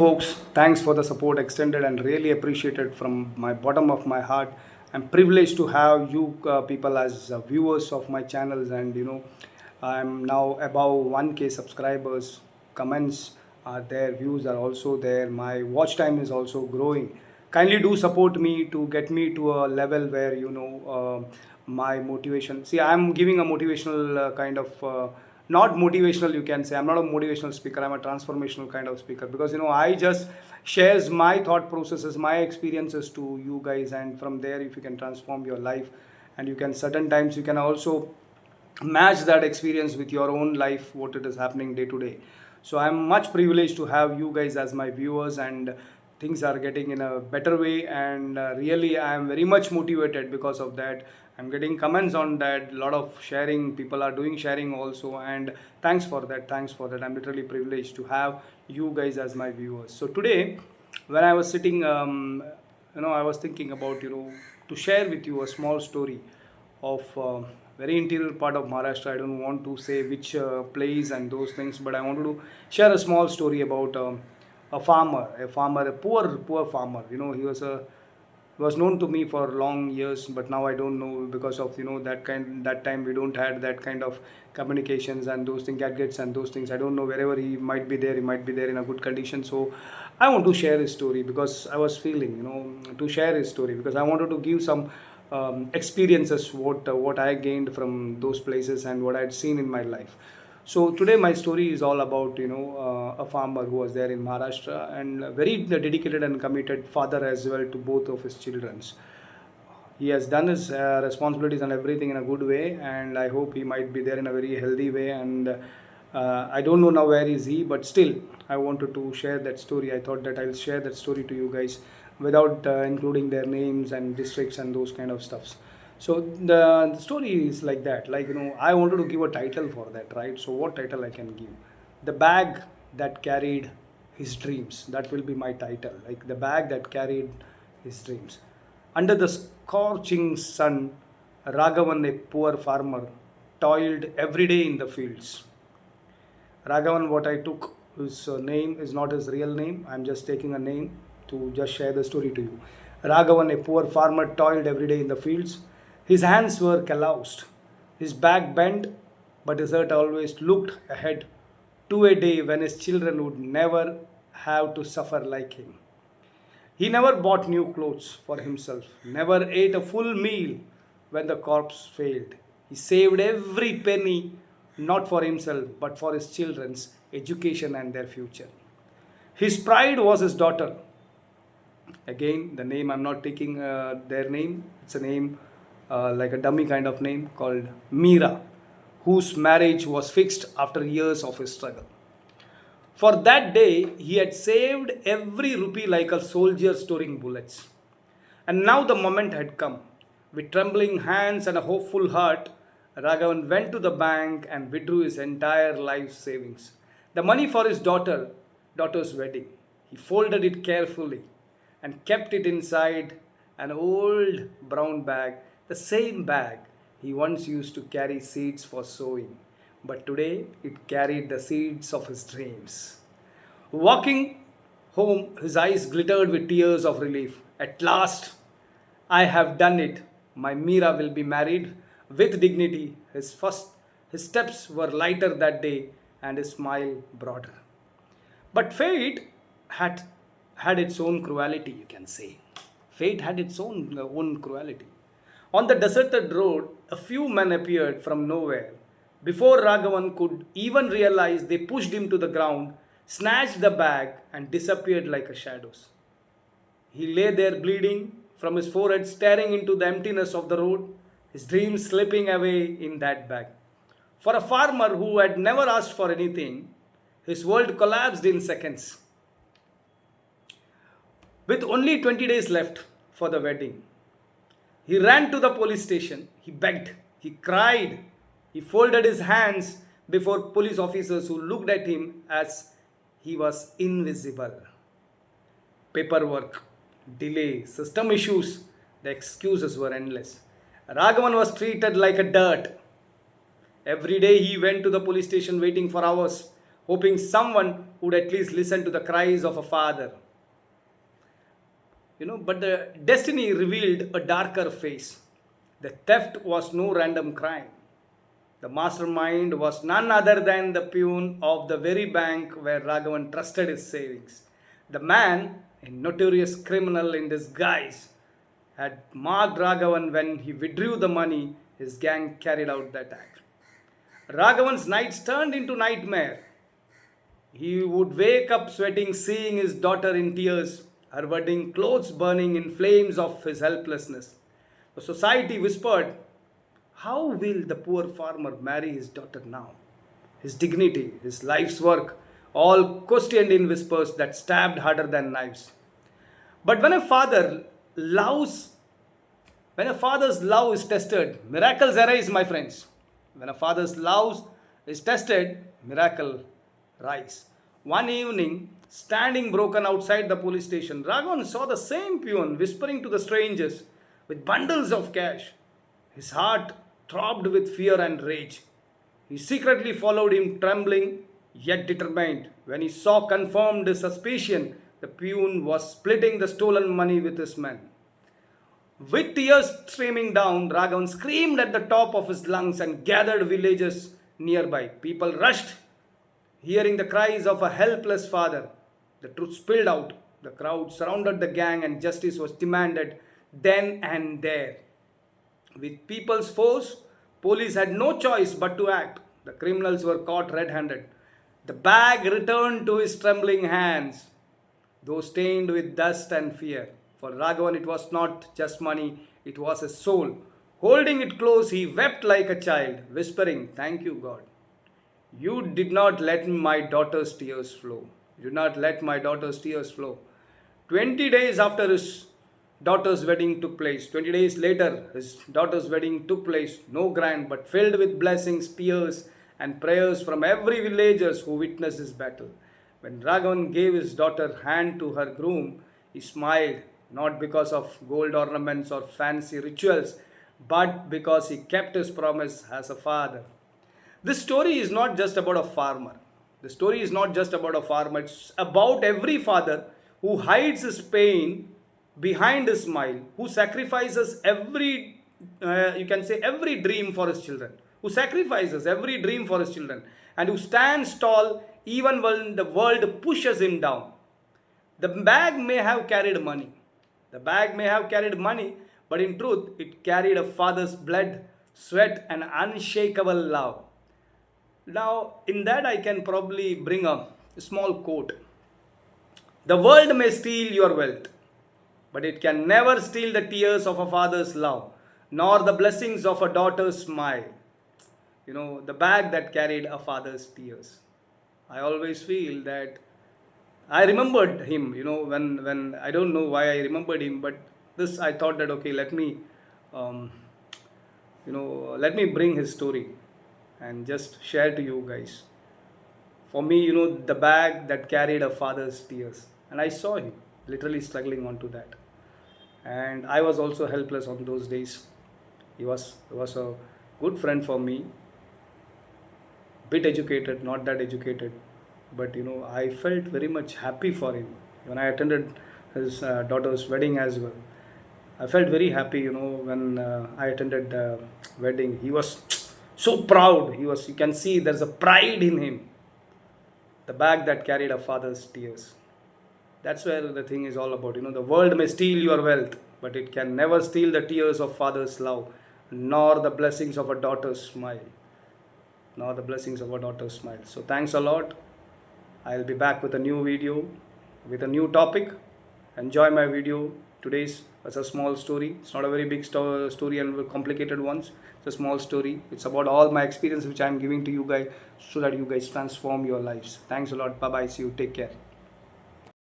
Folks, thanks for the support extended and really appreciated from my bottom of my heart. I'm privileged to have you people as viewers of my channels, and I'm now above 1k subscribers. Comments are there, views are also there. My watch time is also growing. Kindly do support me to get me to a level where my motivation. See, I'm giving a motivational kind of. Not motivational, you can say. I'm not a motivational speaker, I'm a transformational kind of speaker, because I just shares my thought processes, my experiences to you guys, and from there, if you can transform your life, and you can certain times you can also match that experience with your own life, what it is happening day to day. So I'm much privileged to have you guys as my viewers, and things are getting in a better way, and really I am very much motivated because of that. I'm getting comments on that, a lot of sharing, people are doing sharing also, and thanks for that. I'm literally privileged to have you guys as my viewers. So today, when I was sitting, I was thinking about to share with you a small story of very interior part of Maharashtra. I don't want to say which place and those things, but I wanted to share a small story about a poor farmer. He was known to me for long years, but now I don't know, because of that time we don't had that kind of communications and those things, gadgets and those things. I don't know, wherever he might be there, he might be there in a good condition. So I want to share his story, because I was feeling to share his story, because I wanted to give some experiences, what I gained from those places and what I had seen in my life. So today my story is all about a farmer who was there in Maharashtra, and a very dedicated and committed father as well to both of his childrens. He has done his responsibilities and everything in a good way, and I hope he might be there in a very healthy way. And I don't know now where is he, but still I wanted to share that story. I thought that I'll share that story to you guys without including their names and districts and those kind of stuffs. So the story is like that, like I wanted to give a title for that, right? So what title I can give? The bag that carried his dreams. That will be my title, like the bag that carried his dreams. Under the scorching sun, Raghavan, a poor farmer, toiled every day in the fields. Raghavan, what I took, his name is not his real name. I'm just taking a name to just share the story to you. Raghavan, a poor farmer, toiled every day in the fields. His hands were calloused, his back bent, but his heart always looked ahead to a day when his children would never have to suffer like him. He never bought new clothes for himself, never ate a full meal when the corpse failed. He saved every penny, not for himself, but for his children's education and their future. His pride was his daughter. Again, the name, I'm not taking their name, it's a name like a dummy kind of name, called Meera, whose marriage was fixed after years of his struggle. For that day, he had saved every rupee like a soldier storing bullets. And now the moment had come. With trembling hands and a hopeful heart, Raghavan went to the bank and withdrew his entire life savings. The money for his daughter's wedding. He folded it carefully and kept it inside an old brown bag, the same bag he once used to carry seeds for sowing, but today it carried the seeds of his dreams. Walking home, his eyes glittered with tears of relief. At last, I have done it. My Meera will be married with dignity. His steps were lighter that day, and his smile broader. But fate had its own cruelty, you can say. Fate had its own cruelty. On the deserted road, a few men appeared from nowhere. Before Raghavan could even realize, they pushed him to the ground, snatched the bag, and disappeared like a shadows. He lay there bleeding from his forehead, staring into the emptiness of the road, his dreams slipping away in that bag. For a farmer who had never asked for anything, his world collapsed in seconds. With only 20 days left for the wedding, he ran to the police station. He begged, he cried, he folded his hands before police officers who looked at him as he was invisible. Paperwork, delay, system issues, the excuses were endless. Raghavan was treated like a dirt. Every day he went to the police station waiting for hours, hoping someone would at least listen to the cries of a father. But the destiny revealed a darker face. The theft was no random crime. The mastermind was none other than the peon of the very bank where Raghavan trusted his savings. The man, a notorious criminal in disguise, had marked Raghavan. When he withdrew the money, his gang carried out the attack. Raghavan's nights turned into nightmare. He would wake up sweating, seeing his daughter in tears, her wedding clothes burning in flames of his helplessness. The society whispered, how will the poor farmer marry his daughter now? His dignity, his life's work, all questioned in whispers that stabbed harder than knives. But loves when a father's love is tested, miracles arise, my friends. When a father's love is tested, miracle rise. One evening, standing broken outside the police station, Raghavan saw the same peon whispering to the strangers with bundles of cash. His heart throbbed with fear and rage. He secretly followed him, trembling yet determined. When he saw confirmed his suspicion, the peon was splitting the stolen money with his men. With tears streaming down, Raghavan screamed at the top of his lungs and gathered villagers nearby. People rushed, hearing the cries of a helpless father. The truth spilled out. The crowd surrounded the gang and justice was demanded then and there. With people's force, police had no choice but to act. The criminals were caught red-handed. The bag returned to his trembling hands, though stained with dust and fear. For Raghavan, it was not just money, it was his soul. Holding it close, he wept like a child, whispering, thank you, God. You did not let my daughter's tears flow. You did not let my daughter's tears flow. 20 days after his daughter's wedding took place, 20 days later, his daughter's wedding took place, no grand, but filled with blessings, tears, and prayers from every villagers who witnessed his battle. When Raghavan gave his daughter hand to her groom, he smiled, not because of gold ornaments or fancy rituals, but because he kept his promise as a father. This story is not just about a farmer. The story is not just about a farmer. It's about every father who hides his pain behind his smile, who sacrifices every dream for his children, who sacrifices every dream for his children, and who stands tall even when the world pushes him down. The bag may have carried money. The bag may have carried money, but in truth, it carried a father's blood, sweat, and unshakable love. Now, in that, I can probably bring a small quote. The world may steal your wealth, but it can never steal the tears of a father's love, nor the blessings of a daughter's smile. The bag that carried a father's tears. I always feel that I remembered him, when I don't know why I remembered him, but this I thought that, okay, um, let me bring his story and just share to you guys. For me, the bag that carried a father's tears. And I saw him literally struggling onto that. And I was also helpless on those days. He was a good friend for me, bit educated, not that educated. But I felt very much happy for him. When I attended his daughter's wedding as well, I felt very happy, when I attended the wedding. He was so proud. You can see there's a pride in him. The bag that carried a father's tears. That's where the thing is all about. The world may steal your wealth, but it can never steal the tears of father's love, nor the blessings of a daughter's smile. Nor the blessings of a daughter's smile. So thanks a lot. I'll be back with a new video, with a new topic. Enjoy my video. Today's was a small story. It's not a very big story and complicated ones. It's a small story. It's about all my experience which I'm giving to you guys so that you guys transform your lives. Thanks a lot. Bye bye. See you. Take care.